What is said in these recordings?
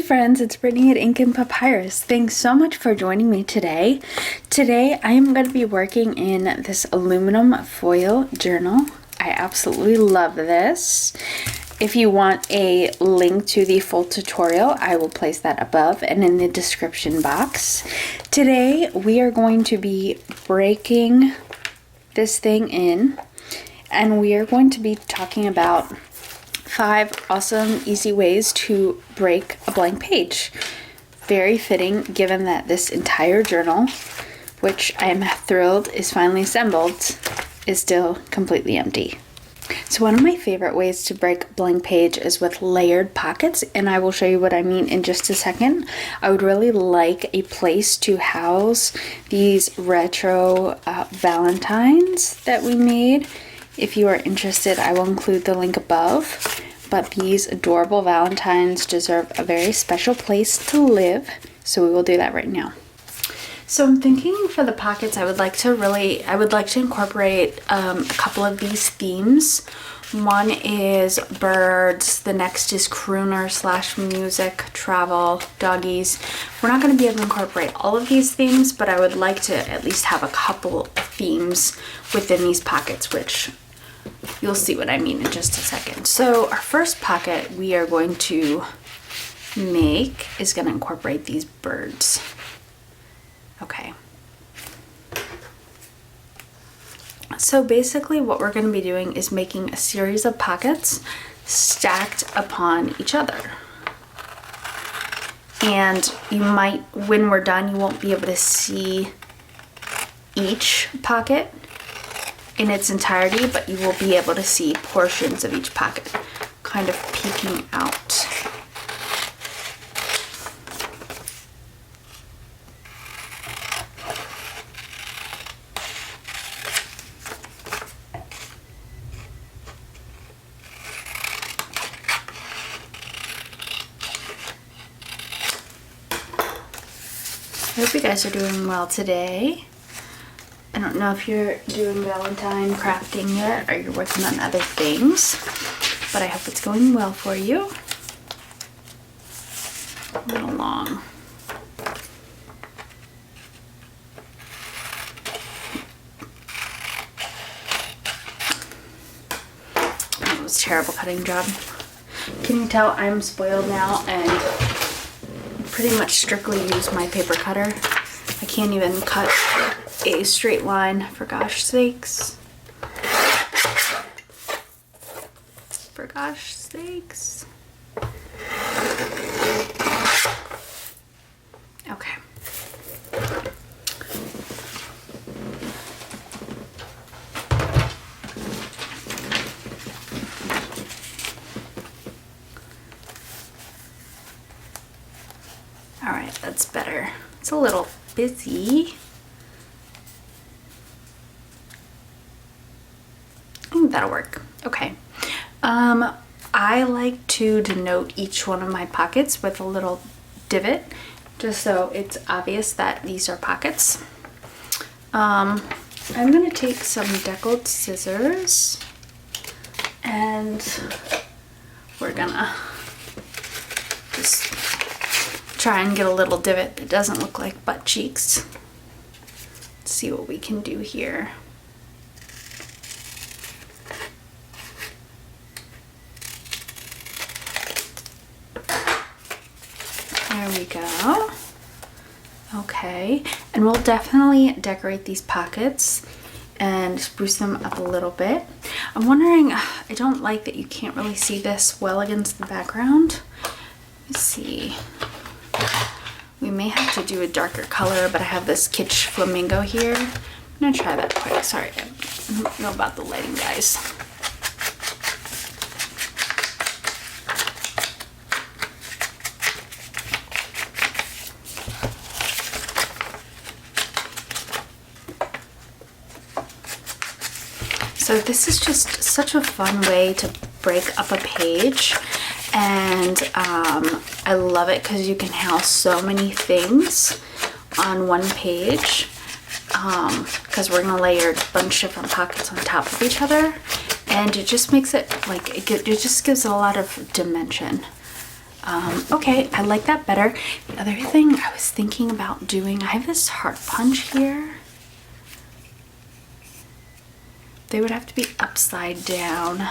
friends, it's Brittany at Ink and Papyrus. Thanks so much for joining me today. Today I am going to be working in this aluminum foil journal. I absolutely love this. If you want a link to the full tutorial, I will place that above and in the description box. Today we are going to be breaking this thing in, and we are going to be talking about 5 awesome, easy ways to break a blank page. Very fitting given that this entire journal, which I am thrilled is finally assembled, is still completely empty. So one of my favorite ways to break a blank page is with layered pockets, and I will show you what I mean in just a second. I would really like a place to house these retro Valentines that we made. If you are interested, I will include the link above. But these adorable Valentines deserve a very special place to live, so we will do that right now. So I'm thinking for the pockets, I would like to incorporate a couple of these themes. One is birds, the next is crooner / music, travel, doggies. We're not going to be able to incorporate all of these themes, but I would like to at least have a couple of themes within these pockets, which you'll see what I mean in just a second. So our first pocket we are going to make is going to incorporate these birds. Okay. So basically what we're going to be doing is making a series of pockets stacked upon each other. And you might, when we're done, you won't be able to see each pocket in its entirety, but you will be able to see portions of each pocket kind of peeking out. I hope you guys are doing well today. I don't know if you're doing Valentine crafting yet or you're working on other things, but I hope it's going well for you. A little long. That was a terrible cutting job. Can you tell I'm spoiled now and pretty much strictly use my paper cutter? I can't even cut a straight line, for gosh sakes. For gosh sakes. Okay. All right, that's better. It's a little busy. I think that'll work. Okay. I like to denote each one of my pockets with a little divot, just so it's obvious that these are pockets. I'm gonna take some Deckled scissors and we're gonna just try and get a little divot that doesn't look like butt cheeks. Let's see what we can do here. There we go. Okay, and we'll definitely decorate these pockets and spruce them up a little bit. I'm wondering, I don't like that you can't really see this well against the background. Let's see. We may have to do a darker color, but I have this kitsch flamingo here. I'm gonna try that quick. Sorry, I don't know about the lighting, guys. So this is just such a fun way to break up a page, and I love it because you can house so many things on one page, because we're gonna layer a bunch of different pockets on top of each other, and it just makes it like it just gives it a lot of dimension. Okay, I like that better. The other thing I was thinking about doing, I have this heart punch here. They would have to be upside down.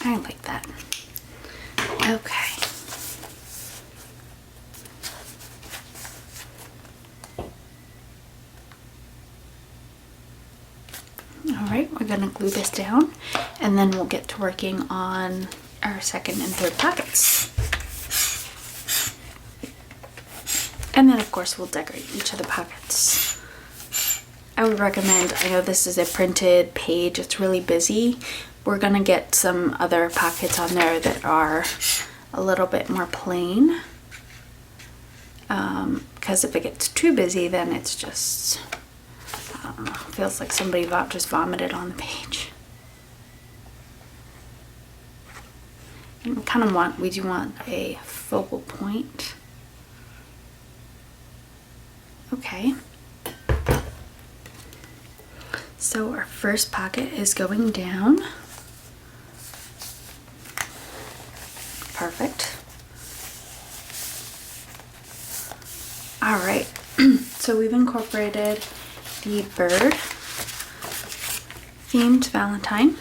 I like that. Okay. Alright, we're going to glue this down and then we'll get to working on our second and third pockets. And then of course we'll decorate each of the pockets. I would recommend, I know this is a printed page, it's really busy. We're going to get some other pockets on there that are a little bit more plain. Because if it gets too busy, then it's just, I don't know, feels like somebody just vomited on the page. And we do want a focal point. Okay. So our first pocket is going down. Perfect. All right, so we've incorporated the bird themed Valentine,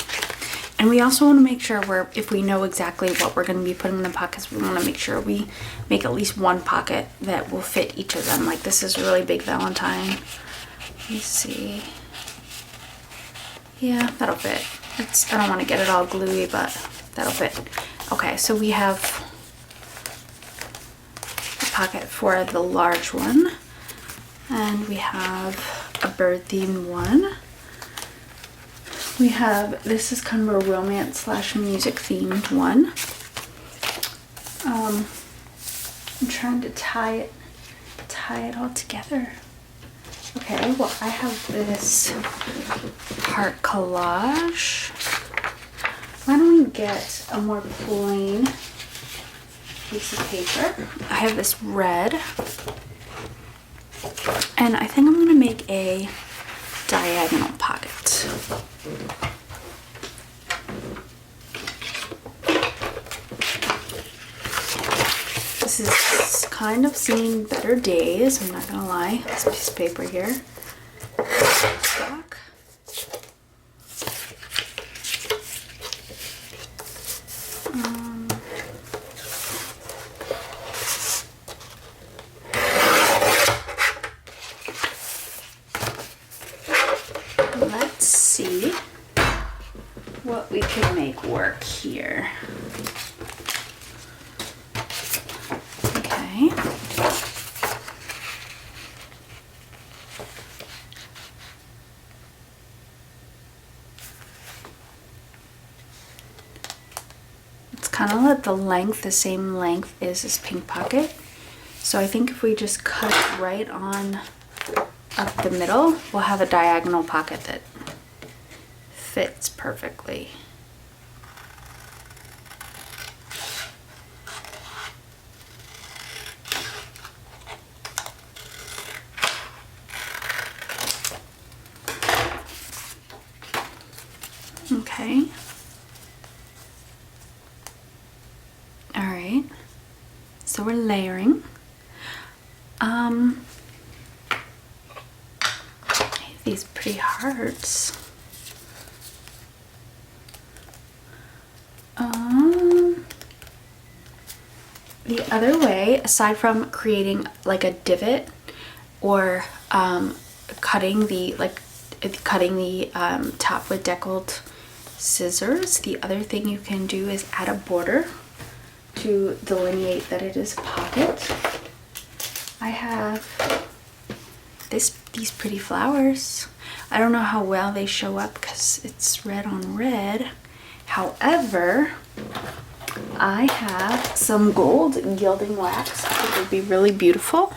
and we also want to make sure if we know exactly what we're going to be putting in the pockets, we want to make sure we make at least one pocket that will fit each of them. Like this is a really big Valentine. Let me see. Yeah, that'll fit. I don't want to get it all gluey, but that'll fit. Okay, so we have a pocket for the large one, and we have a bird themed one. We have, this is kind of a romance / music themed one. I'm trying to tie it all together. Okay, well I have this heart collage. Why don't we get a more plain piece of paper? I have this red, and I think I'm going to make a diagonal pocket. This is kind of seen better days, I'm not going to lie. This piece of paper here. Cardstock. Let's see what we can make work here. Okay. It's kind of let the length the same length as this pink pocket. So I think if we just cut right on up the middle, we'll have a diagonal pocket that fits perfectly. Okay. All right. So we're layering. These pretty hearts. The other way, aside from creating like a divot or cutting the top with Deckled scissors, the other thing you can do is add a border to delineate that it is a pocket. I have these pretty flowers. I don't know how well they show up because it's red on red. However, I have some gold gilding wax. I think it would be really beautiful.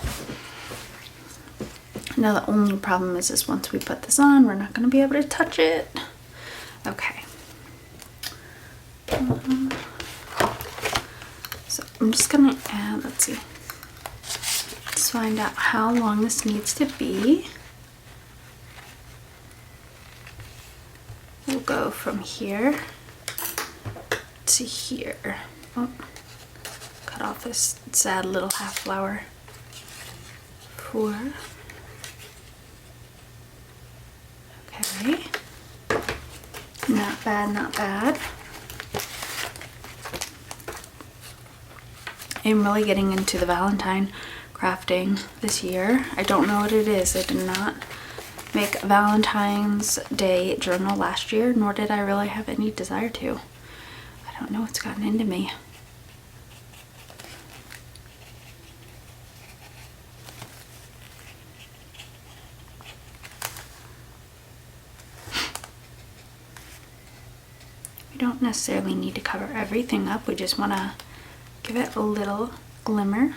Now the only problem is once we put this on, we're not going to be able to touch it. Okay. So I'm just going to add, let's see. Let's find out how long this needs to be. We'll go from here to here. Oh, cut off this sad little half flower. 4. Okay. Not bad, not bad. I'm really getting into the Valentine crafting this year. I don't know what it is. I did not make a Valentine's Day journal last year, nor did I really have any desire to. I don't know what's gotten into me. We don't necessarily need to cover everything up. We just want to give it a little glimmer.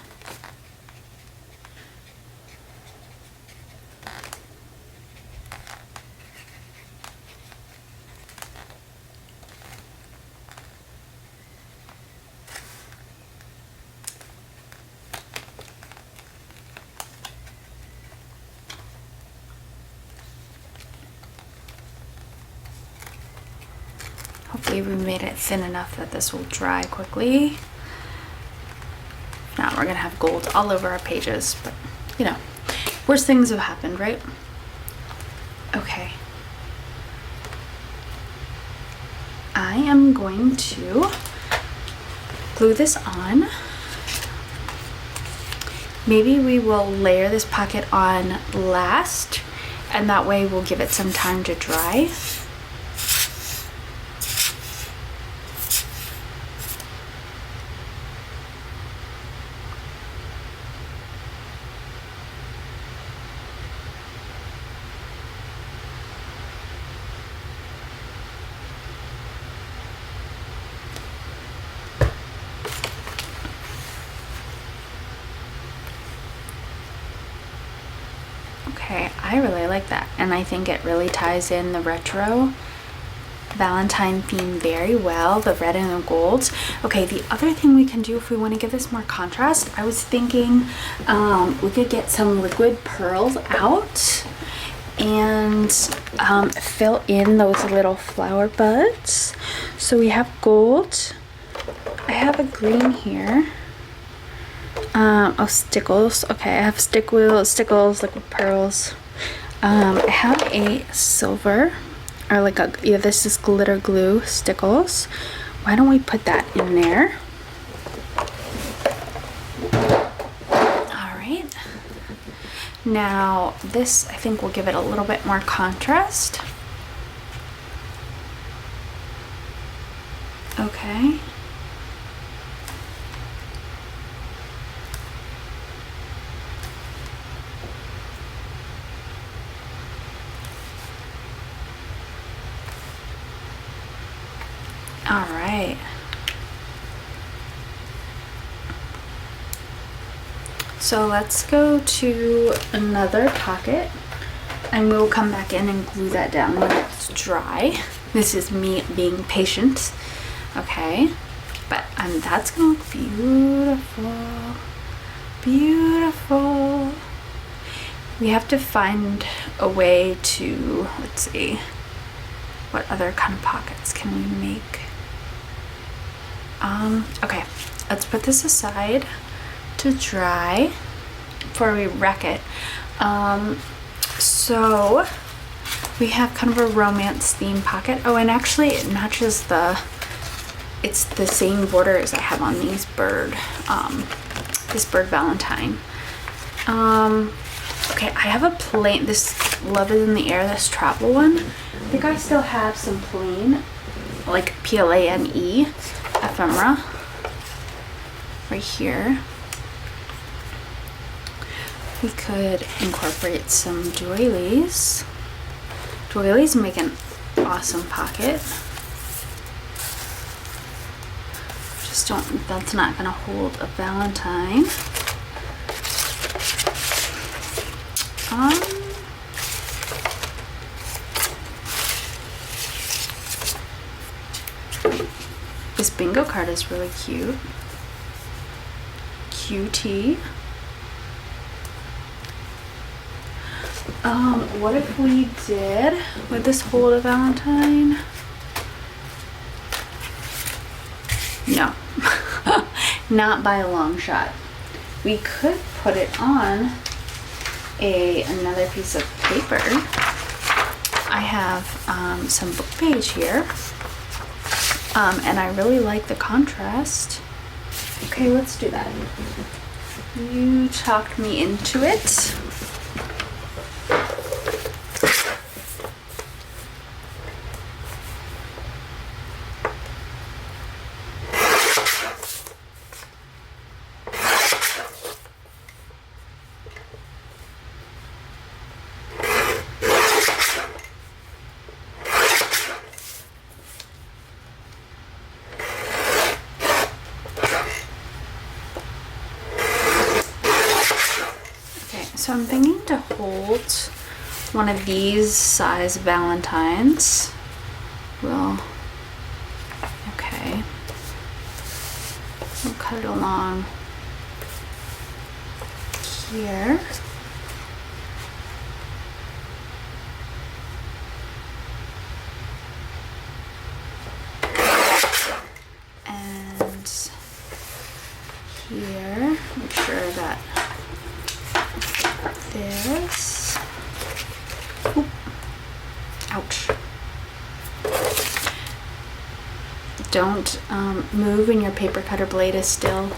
Hopefully we made it thin enough that this will dry quickly. If not, we're gonna have gold all over our pages, but you know, worst things have happened, right? Okay. I am going to glue this on. Maybe we will layer this pocket on last, and that way we'll give it some time to dry. Okay, I really like that, and I think it really ties in the retro Valentine theme very well, the red and the golds. Okay, the other thing we can do if we want to give this more contrast, I was thinking we could get some liquid pearls out and fill in those little flower buds. So we have gold. I have a green here. Oh, stickles. Okay, I have stickles, liquid pearls. I have a silver, or like a, yeah, this is glitter glue stickles. Why don't we put that in there? All right. Now this, I think, will give it a little bit more contrast. Okay. All right. So let's go to another pocket and we'll come back in and glue that down when it's dry. This is me being patient. Okay. But that's gonna look beautiful. Beautiful. We have to find a way to, let's see, what other kind of pockets can we make? Okay, let's put this aside to dry before we wreck it. So we have kind of a romance theme pocket. Oh, and actually it matches it's the same border as I have on these this bird Valentine. Okay, I have a plain, this Love is in the Air, this travel one. I think I still have some plain, like plane ephemera right here. We could incorporate some doilies. Doilies make an awesome pocket. Just don't, that's not gonna hold a Valentine. bingo card is really cute. Cutie. What if we did, would this hold a Valentine? No, not by a long shot. We could put it on another piece of paper. I have some book page here, and I really like the contrast. Okay, let's do that. You talked me into it. So I'm thinking to hold one of these size Valentines. Well, okay. We'll cut it along here. And here, make sure that this, oop, ouch. Don't move when your paper cutter blade is still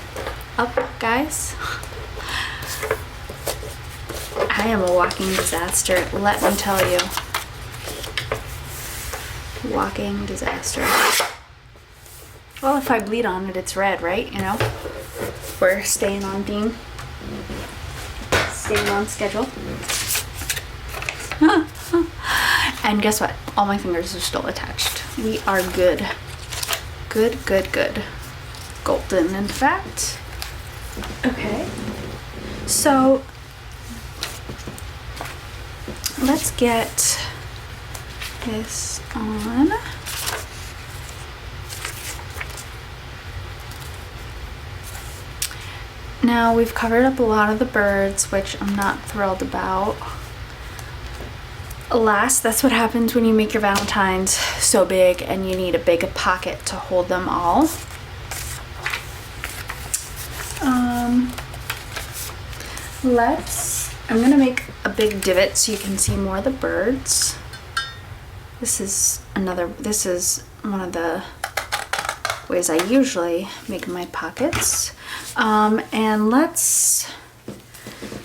up, guys. I am a walking disaster, let me tell you. Walking disaster. Well, if I bleed on it, it's red, right? You know? We're staying on theme. Staying on schedule. And guess what? All my fingers are still attached. We are good. Good, good, good. Golden, in fact. Okay. So, let's get this on. Now we've covered up a lot of the birds, which I'm not thrilled about. Alas, that's what happens when you make your Valentines so big and you need a big pocket to hold them all. I'm gonna make a big divot so you can see more of the birds. This is one of the ways I usually make my pockets. And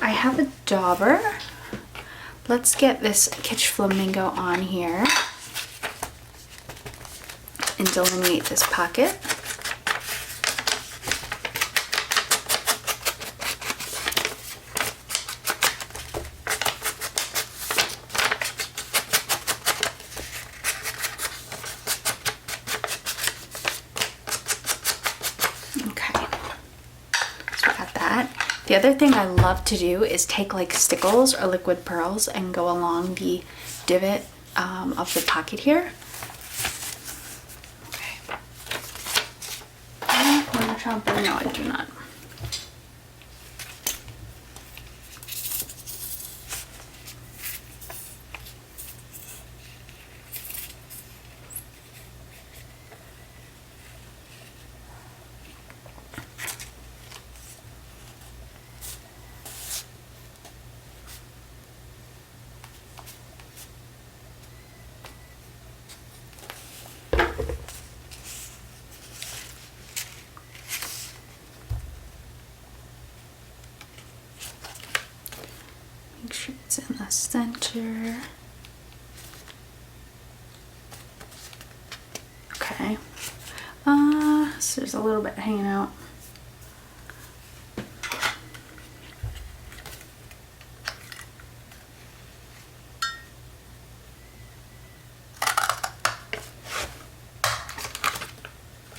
I have a dauber. Let's get this Kitsch Flamingo on here and delineate this pocket. The other thing I love to do is take like stickles or liquid pearls and go along the divot of the pocket here. Okay. Want a chomper? No, I do not. Make sure it's in the center. Okay. So there's a little bit hanging out.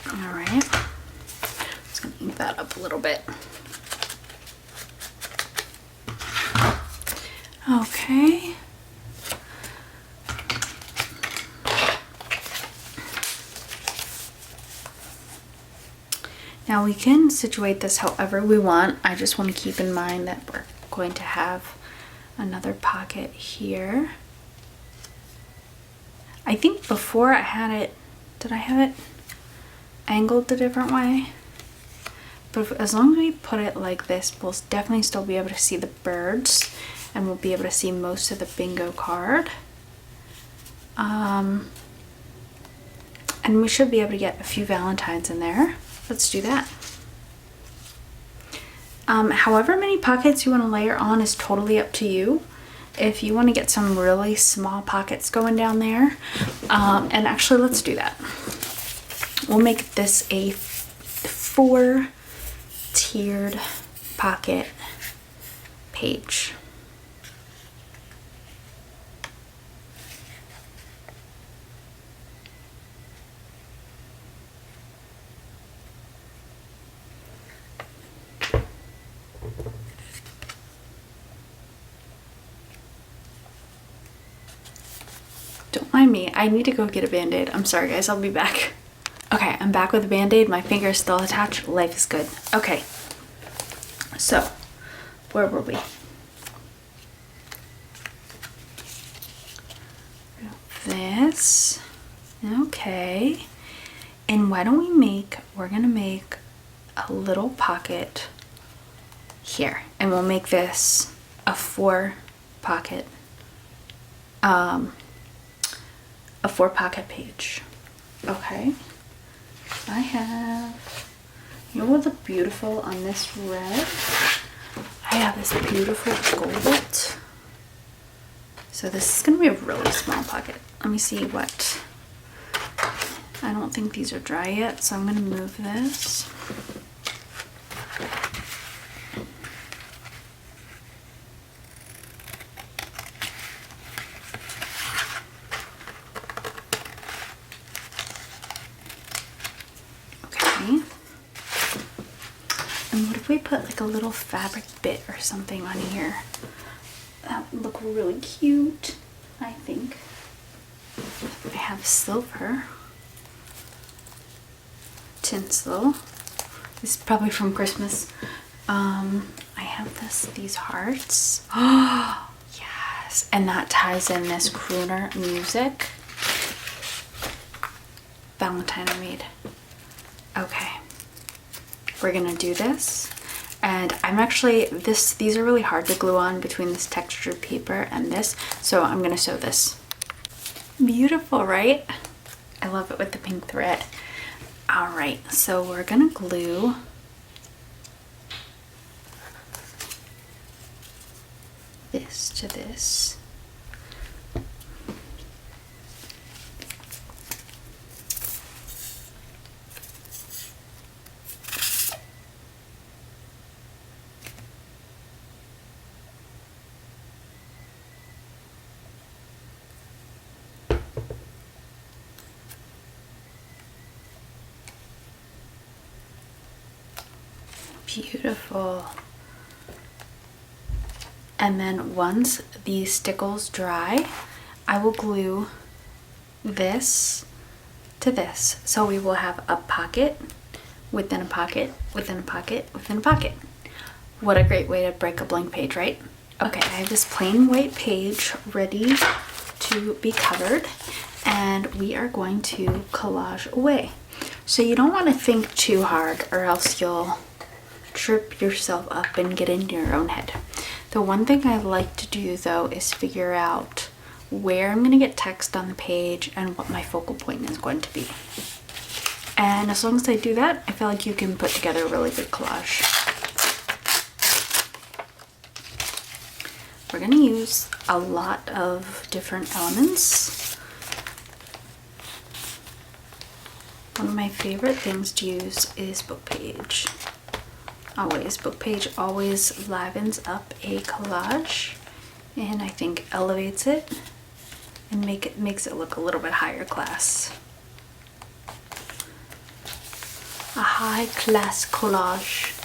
All right. Just gonna ink that up a little bit. Okay. Now we can situate this however we want. I just want to keep in mind that we're going to have another pocket here. I think before I had it, did I have it angled a different way? But as long as we put it like this, we'll definitely still be able to see the birds, and we'll be able to see most of the bingo card. And we should be able to get a few Valentines in there. Let's do that. However many pockets you want to layer on is totally up to you. If you want to get some really small pockets going down there, and actually let's do that. We'll make this a 4-tiered pocket page. Don't mind me, I need to go get a band-aid. I'm sorry guys, I'll be back. Okay, I'm back with a band-aid. My finger is still attached. Life is good. Okay, so where were we? This. Okay, and why don't we're gonna make a little pocket here, and we'll make this a 4-pocket page. Okay, I have, you know what look beautiful on this red? I have this beautiful gold. So this is gonna be a really small pocket. Let me see what, I don't think these are dry yet, so I'm gonna move this. And what if we put like a little fabric bit or something on here? That would look really cute, I think. I have silver tinsel. This is probably from Christmas. I have these hearts. Oh, yes. And that ties in this crooner music. Valentine I made. Okay. We're gonna do this, and I'm actually, these are really hard to glue on between this textured paper and this, so I'm gonna sew this. Beautiful, right? I love it with the pink thread. All right, so we're gonna glue this to this. Beautiful. And then once these stickles dry, I will glue this to this. So we will have a pocket within a pocket within a pocket within a pocket. What a great way to break a blank page, right? Okay, I have this plain white page ready to be covered, and we are going to collage away. So you don't want to think too hard, or else you'll trip yourself up and get into your own head. The one thing I like to do though is figure out where I'm going to get text on the page and what my focal point is going to be. And as long as I do that, I feel like you can put together a really good collage. We're going to use a lot of different elements. One of my favorite things to use is book page. Always, book page always livens up a collage, and I think elevates it and makes it look a little bit higher class. A high class collage.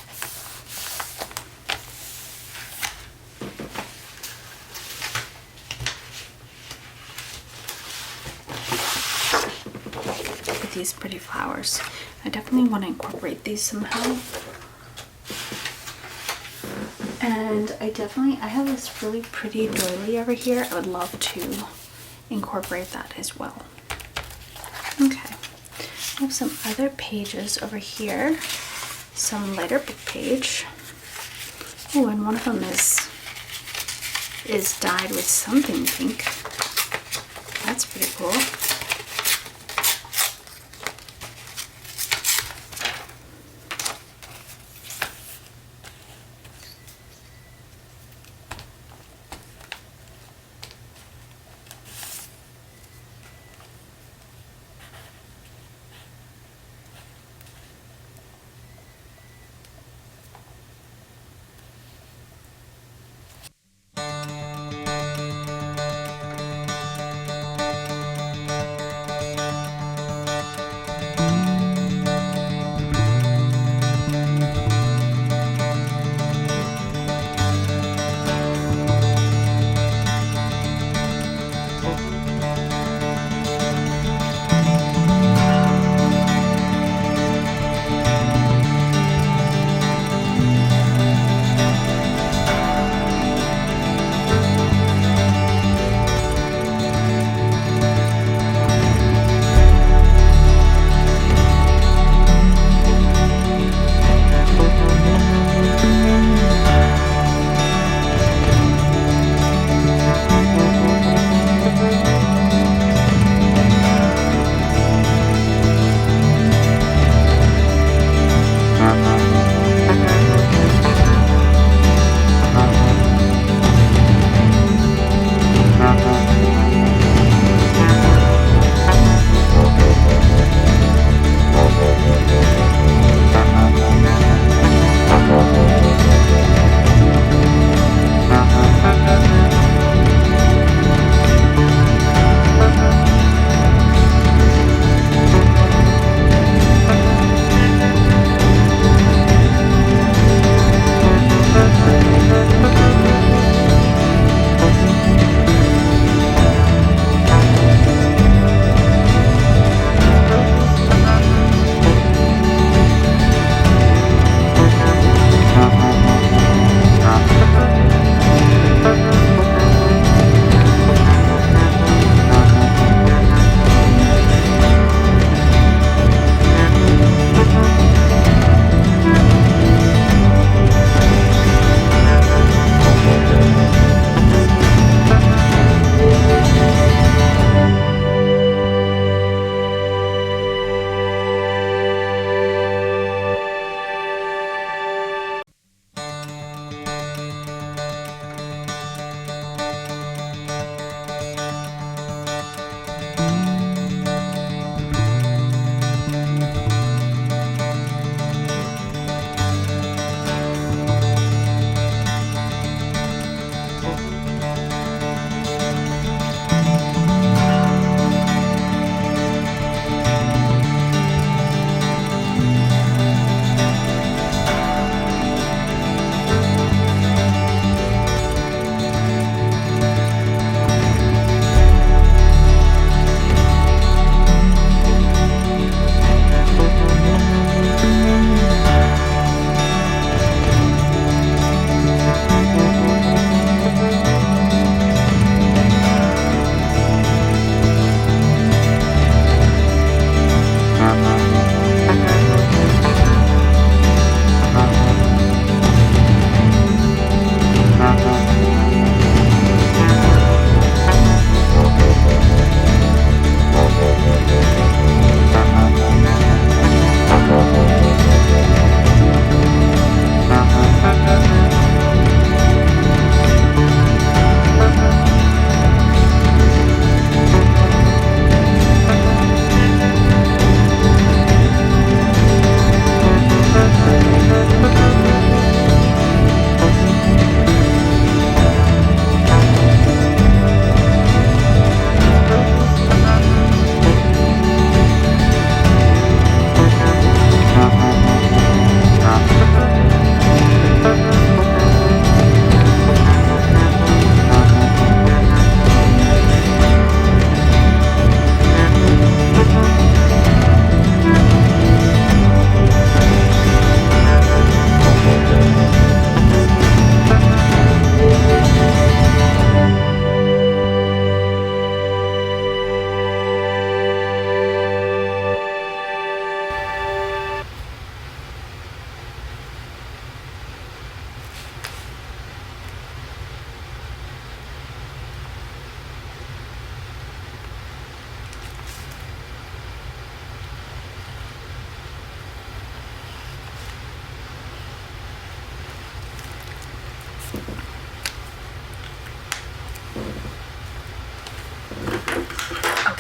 With these pretty flowers. I definitely want to incorporate these somehow. And I have this really pretty doily over here. I would love to incorporate that as well. Okay, I have some other pages over here. Some lighter book page. Oh, and one of them is dyed with something pink. That's pretty cool.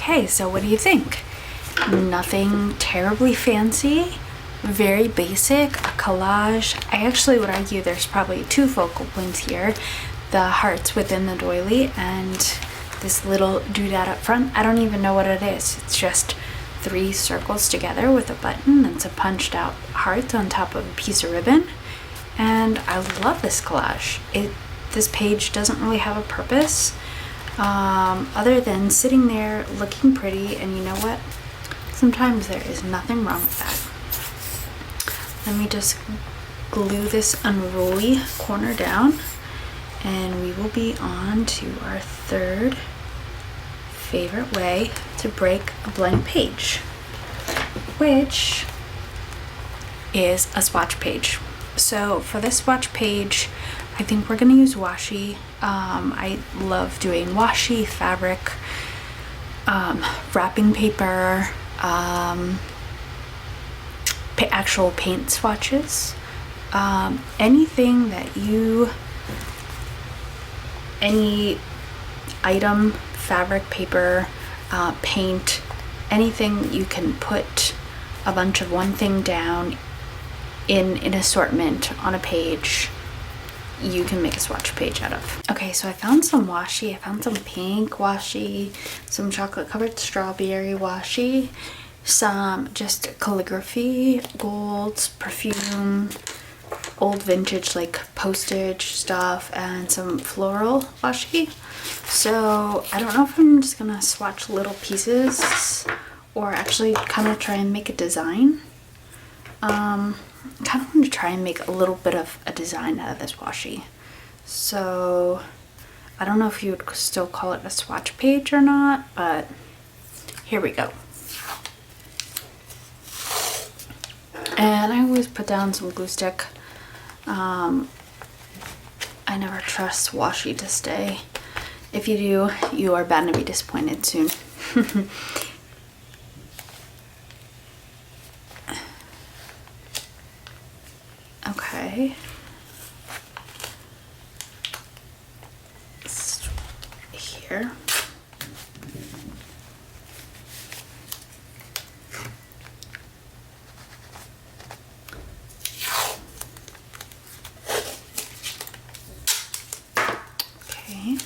Okay, so what do you think? Nothing terribly fancy, very basic, a collage. I actually would argue there's probably two focal points here. The hearts within the doily and this little doodad up front. I don't even know what it is. It's just 3 circles together with a button and some punched out hearts on top of a piece of ribbon. And I love this collage. This page doesn't really have a purpose other than sitting there looking pretty, and you know what? Sometimes there is nothing wrong with that. Let me just glue this unruly corner down, and we will be on to our third favorite way to break a blank page, which is a swatch page. So for this swatch page, I think we're going to use washi. I love doing washi, fabric, wrapping paper, actual paint swatches, anything that any item, fabric, paper, paint, anything you can put a bunch of one thing down in an assortment on a page, you can make a swatch page out of. Okay, so I found some washi. I found some pink washi, some chocolate covered strawberry washi, some just calligraphy, golds, perfume, old vintage like postage stuff, and some floral washi. So I don't know if I'm just gonna swatch little pieces or actually kind of try and make a design. Kind of want to try and make a little bit of a design out of this washi. So I don't know if you would still call it a swatch page or not, but here we go. And I always put down some glue stick. I never trust washi to stay. If you do, you are bound to be disappointed soon. Okay. Here. Okay.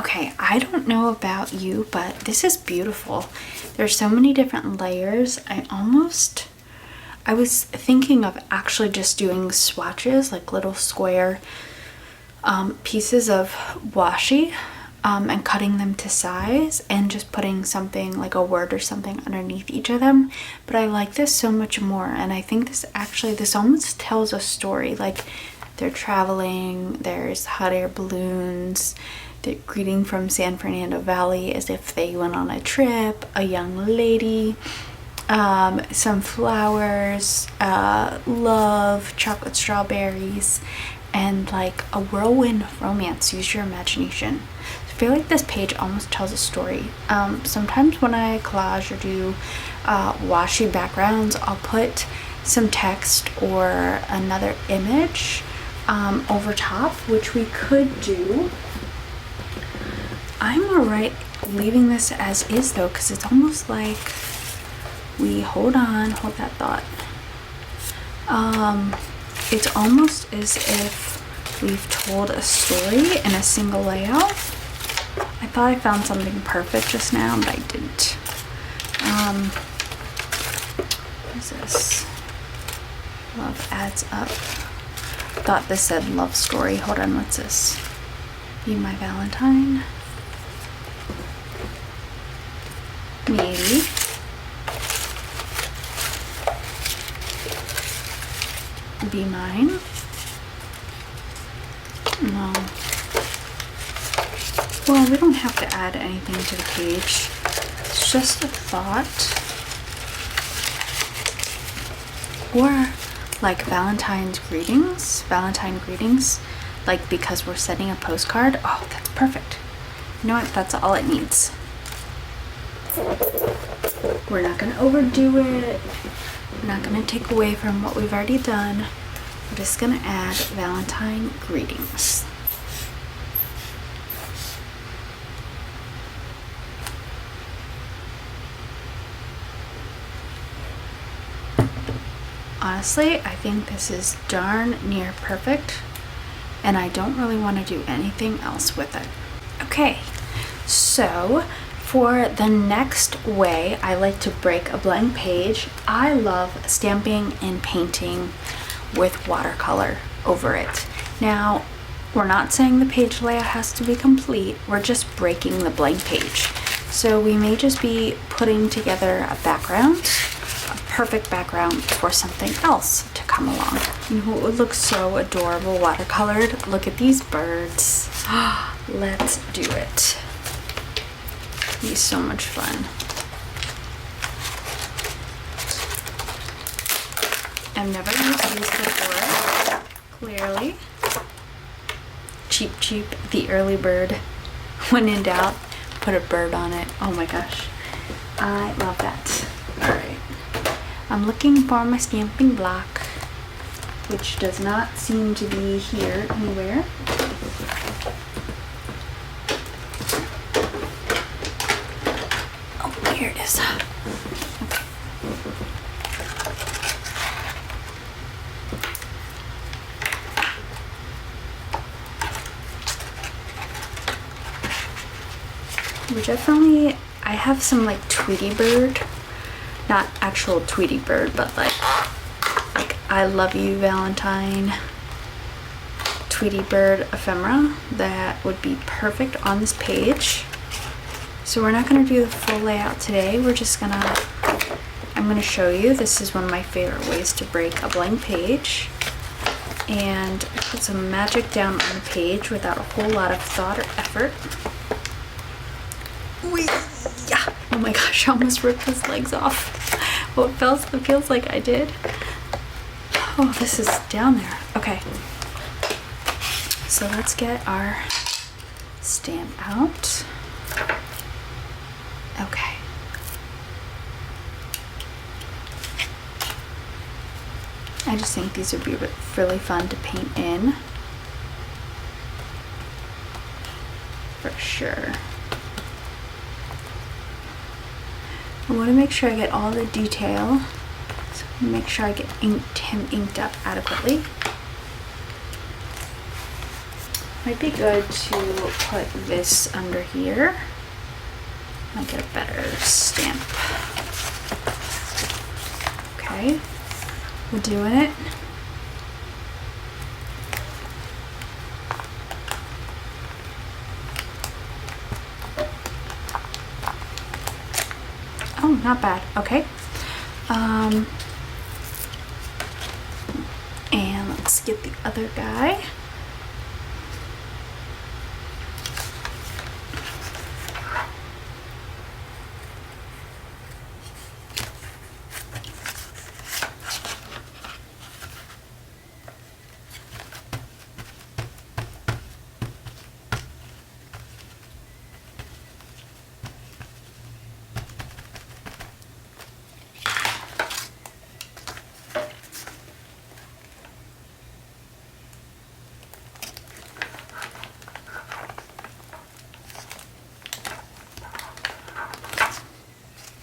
Okay, I don't know about you, but this is beautiful. There's so many different layers. I was thinking of actually just doing swatches, like little square pieces of washi, and cutting them to size and just putting something like a word or something underneath each of them. But I like this so much more, and I think this almost tells a story. Like, they're traveling, there's hot air balloons, the greeting from San Fernando Valley as if they went on a trip, a young lady, some flowers, love, chocolate strawberries, and like a whirlwind romance. Use your imagination. I feel like this page almost tells a story. Sometimes when I collage or do washi backgrounds, I'll put some text or another image over top, which we could do. I'm alright leaving this as is though, because it's almost like hold that thought. It's almost as if we've told a story in a single layout. I thought I found something perfect just now, but I didn't. What is this? Love adds up. Thought this said love story. Hold on, what's this? Be my Valentine. Maybe. Be mine. No. Well, we don't have to add anything to the page. It's just a thought. Or like Valentine greetings, like because we're sending a postcard. Oh, that's perfect. You know what? That's all it needs. We're not going to overdo it. We're not going to take away from what we've already done. We're just going to add Valentine greetings. Honestly, I think this is darn near perfect, and I don't really want to do anything else with it. Okay, so for the next way I like to break a blank page, I love stamping and painting with watercolor over it. Now, we're not saying the page layout has to be complete, we're just breaking the blank page. So we may just be putting together a background, a perfect background for something else to come along. You know what would look so adorable watercolored? Look at these birds. Let's do it. It'll be so much fun. I've never used these before, clearly. Cheap, the early bird. When in doubt, put a bird on it. Oh my gosh, I love that. Alright, I'm looking for my stamping block, which does not seem to be here anywhere. Oh, here it is. Okay. We're definitely, I have some like Tweety Bird, not actual Tweety Bird, but like I love you Valentine Tweety Bird ephemera that would be perfect on this page. So we're not going to do the full layout today. We're just I'm going to show you. This is one of my favorite ways to break a blank page and put some magic down on the page without a whole lot of thought or effort. Yeah. Oh my gosh, I almost ripped his legs off. Well, it feels like I did. Oh, this is down there. Okay. So let's get our stamp out. Okay. I just think these would be really fun to paint in. For sure. I want to make sure I get all the detail, so make sure I get him inked up adequately. Might be good to put this under here. Might get a better stamp. Okay, we're doing it. Oh, not bad. Okay. And let's get the other guy.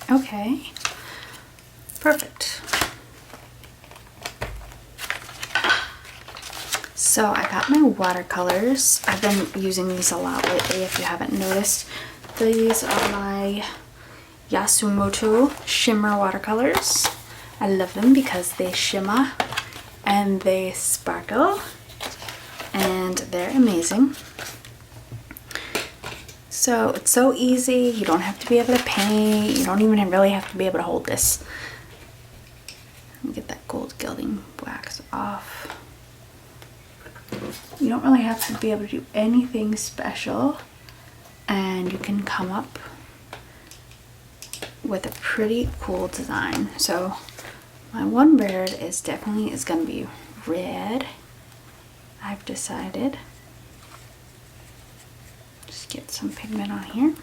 Okay, perfect. So I got my watercolors. I've been using these a lot lately, if you haven't noticed. These are my Yasumoto shimmer watercolors. I love them because they shimmer and they sparkle and they're amazing. So it's so easy. You don't have to be able to paint. You don't even really have to be able to hold this. Let me get that gold gilding wax off. You don't really have to be able to do anything special, and you can come up with a pretty cool design. So my one bird is definitely going to be red. I've decided. Just get some pigment on here.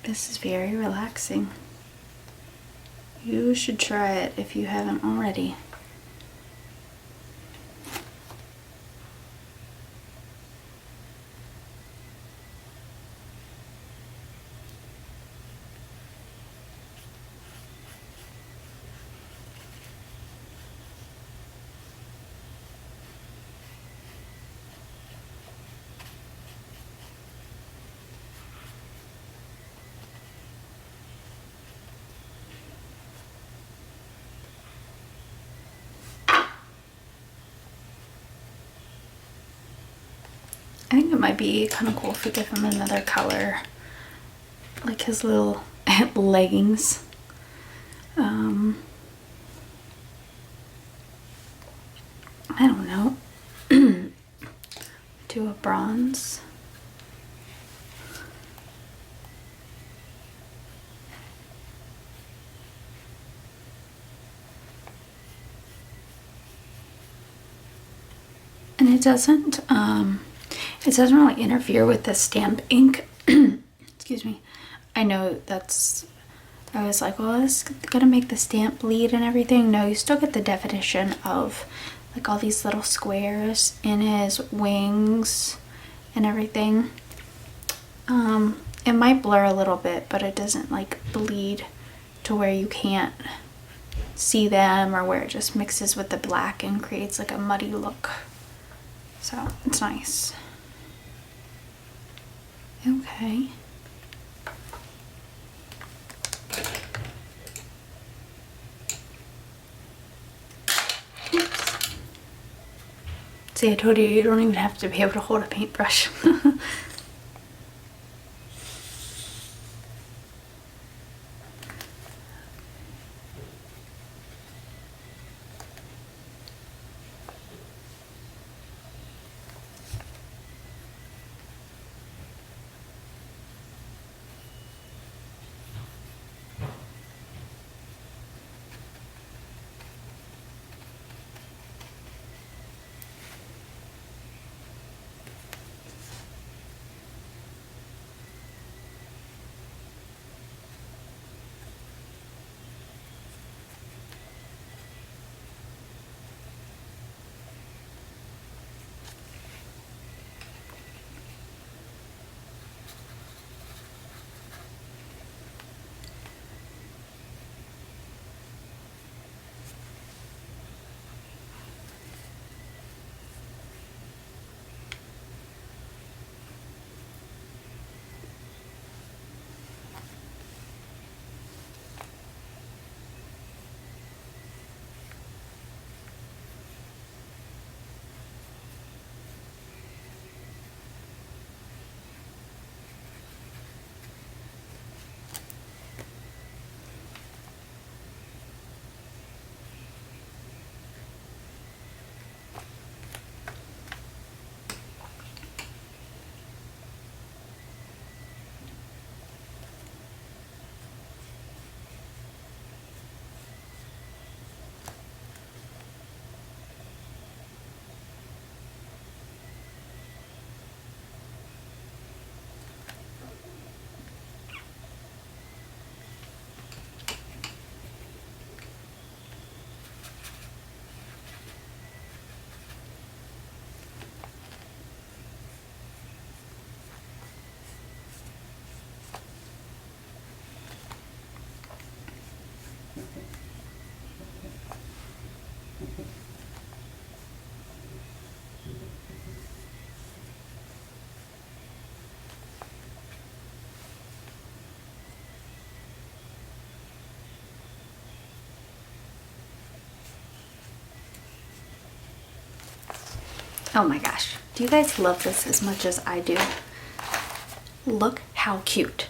This is very relaxing. You should try it if you haven't already. I think it might be kind of cool if we give him another color, like his little leggings. I don't know. Do a bronze. And it doesn't really interfere with the stamp ink. Excuse me. I know I was like, well, it's gonna make the stamp bleed and everything. No, you still get the definition of like all these little squares in his wings and everything. It might blur a little bit, but it doesn't like bleed to where you can't see them, or where it just mixes with the black and creates like a muddy look. So it's nice. Okay. Oops. See, I told you, you don't even have to be able to hold a paintbrush. Oh my gosh, do you guys love this as much as I do? Look how cute.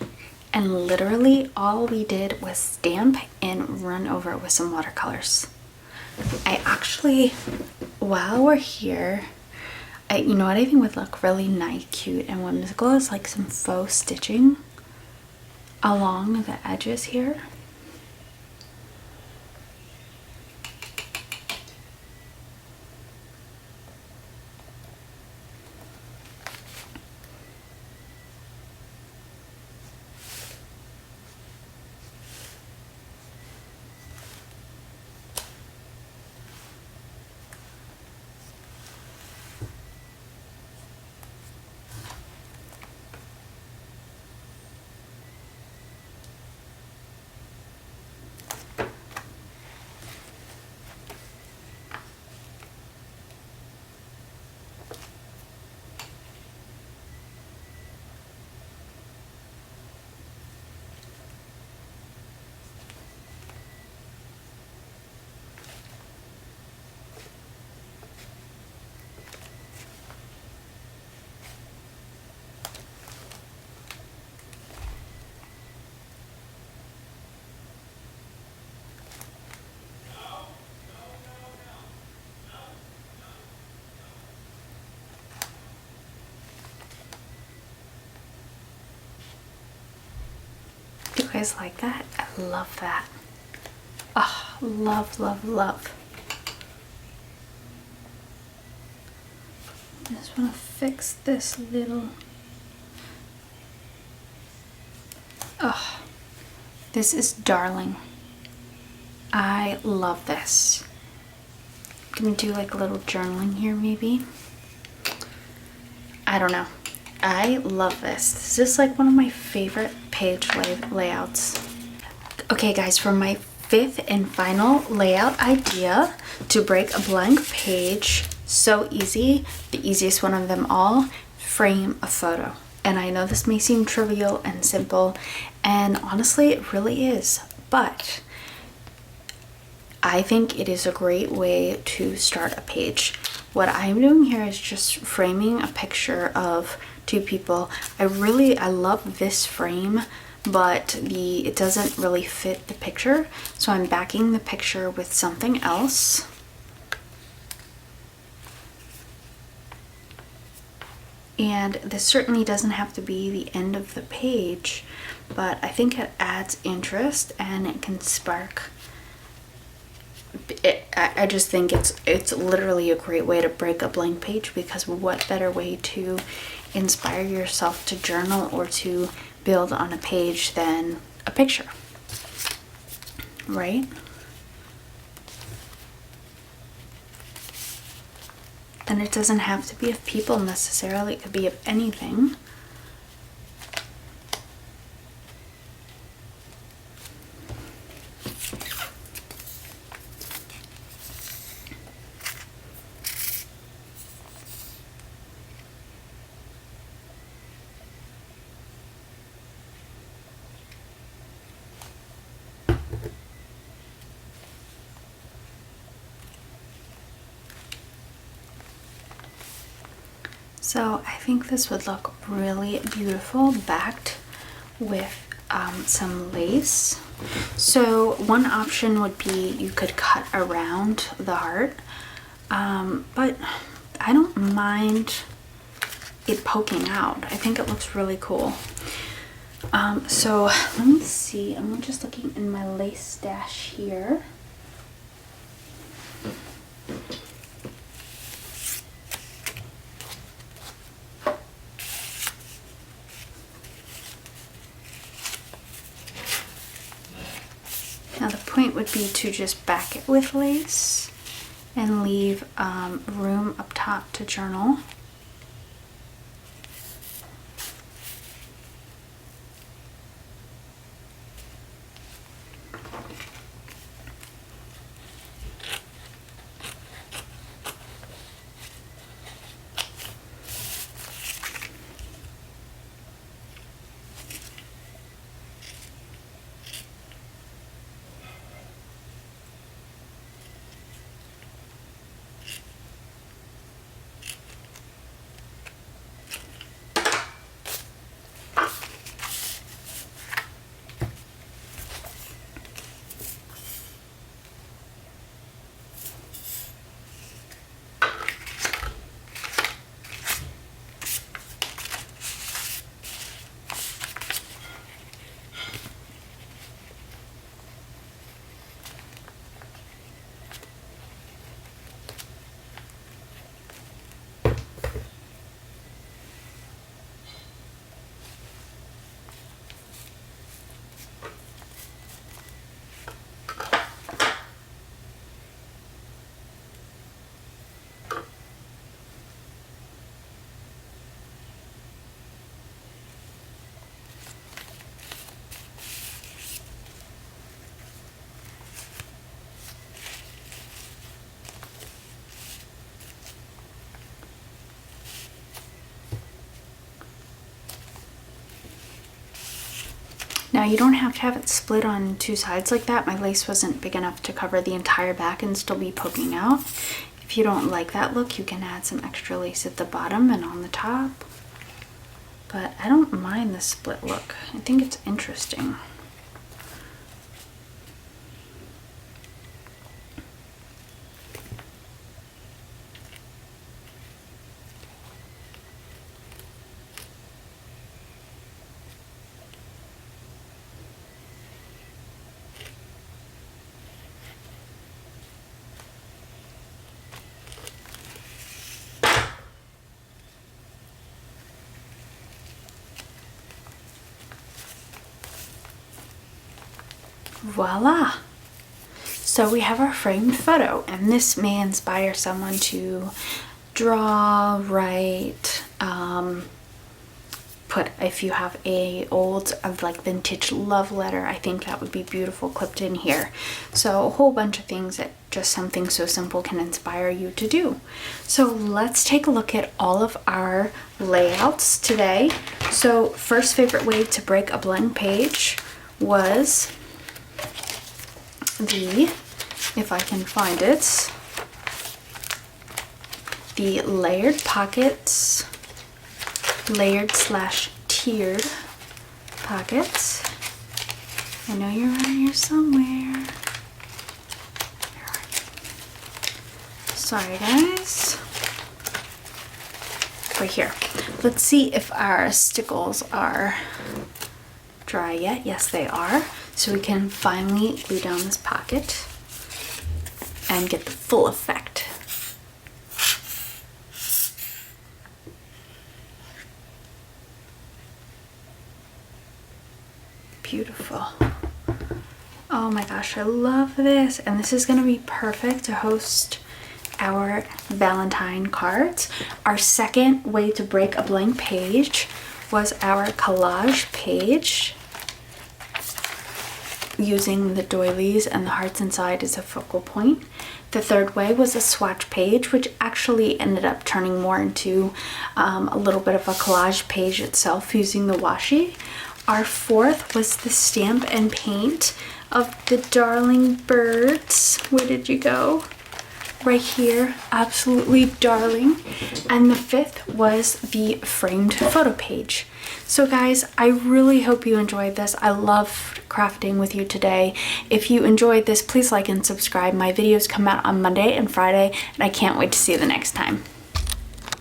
And literally all we did was stamp and run over it with some watercolors. I actually, while we're here, you know what I think would look really nice, cute, and whimsical is like some faux stitching along the edges here. You guys like that? I love that. Oh, love, love, love. I just want to fix this little... Oh, this is darling. I love this. I'm gonna do like a little journaling here maybe. I don't know. I love this. This is like one of my favorite page layouts. Okay guys, for my fifth and final layout idea to break a blank page, so easy, the easiest one of them all, frame a photo. And I know this may seem trivial and simple, and honestly it really is, but I think it is a great way to start a page. What I'm doing here is just framing a picture of two people. I love this frame, but it doesn't really fit the picture, so I'm backing the picture with something else. And this certainly doesn't have to be the end of the page, but I think it adds interest and it can spark it. I just think it's literally a great way to break a blank page, because what better way to inspire yourself to journal or to build on a page than a picture, right? And it doesn't have to be of people necessarily, it could be of anything. So I think this would look really beautiful backed with some lace. So one option would be you could cut around the heart, but I don't mind it poking out. I think it looks really cool. So let me see, I'm just looking in my lace stash here. Now the point would be to just back it with lace and leave room up top to journal. Now you don't have to have it split on two sides like that. My lace wasn't big enough to cover the entire back and still be poking out. If you don't like that look, you can add some extra lace at the bottom and on the top. But I don't mind the split look. I think it's interesting. Voila! So we have our framed photo, and this may inspire someone to draw, write, put, if you have a old like vintage love letter, I think that would be beautiful clipped in here. So a whole bunch of things that just something so simple can inspire you to do. So let's take a look at all of our layouts today. So first favorite way to break a blank page was the, if I can find it, the layered pockets, layered / tiered pockets. I know you're around here somewhere. Sorry guys. Right here. Let's see if our stickles are dry yet. Yes, they are. So we can finally glue down this pocket and get the full effect. Beautiful. Oh my gosh, I love this. And this is gonna be perfect to host our Valentine cards. Our second way to break a blank page was our collage page, using the doilies and the hearts inside as a focal point. The third way was a swatch page, which actually ended up turning more into a little bit of a collage page itself using the washi. Our fourth was the stamp and paint of the darling birds. Where did you go? Right here, absolutely darling. And the fifth was the framed photo page. So guys, I really hope you enjoyed this. I loved crafting with you today. If you enjoyed this, please like and subscribe. My videos come out on Monday and Friday, and I can't wait to see you the next time.